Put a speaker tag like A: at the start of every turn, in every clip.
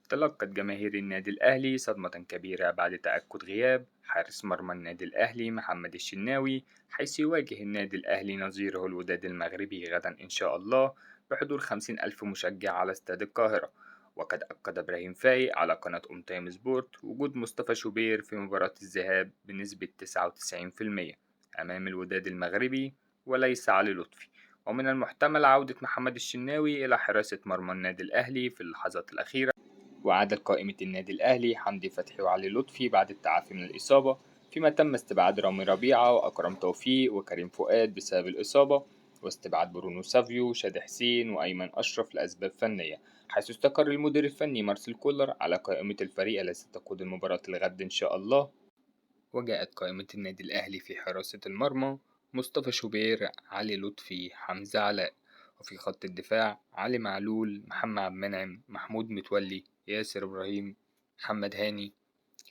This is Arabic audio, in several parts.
A: تلقت جماهير النادي الأهلي صدمة كبيرة بعد تأكد غياب حارس مرمى النادي الأهلي محمد الشناوي، حيث يواجه النادي الأهلي نظيره الوداد المغربي غدا إن شاء الله بحضور 50,000 مشجع على استاد القاهرة. وقد أكد إبراهيم فايق على قناة أم تايم سبورت وجود مصطفى شوبير في مباراة الذهاب بنسبة 99% أمام الوداد المغربي وليس علي لطفي. ومن المحتمل عودة محمد الشناوي إلى حراسة مرمى النادي الأهلي في اللحظات الأخيرة. وعادت قائمة النادي الأهلي حمدي فتحي وعلي لطفي بعد التعافي من الإصابة، فيما تم استبعاد رامي ربيعة وأكرم توفيق وكريم فؤاد بسبب الإصابة، واستبعاد برونو سافيو وشادي حسين وأيمن أشرف لأسباب فنية. حيث استقر المدير الفني مارسيل كولر على قائمة الفريق التي ستقود المباراة الغد إن شاء الله. وجاءت قائمة النادي الأهلي في حراسة المرمى مصطفى شوبير، علي لطفي، حمزة علاء. وفي خط الدفاع علي معلول، محمد عبد المنعم، محمود متولي، ياسر إبراهيم، محمد هاني،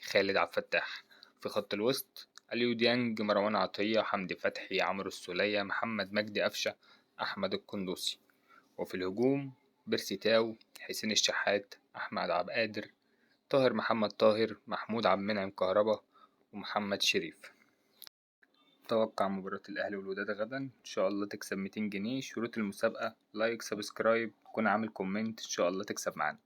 A: خالد عبد الفتاح. في خط الوسط أليو ديانج، مروان عطية، حمدي فتحي، عمرو السولية، محمد مجدي قفشة، أحمد القندوسي. وفي الهجوم بيرسي تاو، حسين الشحات، أحمد عبد القادر، طاهر محمد طاهر، محمود عبد المنعم كهربا، ومحمد شريف. توقع مباراة الأهلي والوداد غدا إن شاء الله تكسب 200 جنيه. شروط المسابقة لايك سبسكرايب، تكون عامل كومنت، إن شاء الله تكسب معانا.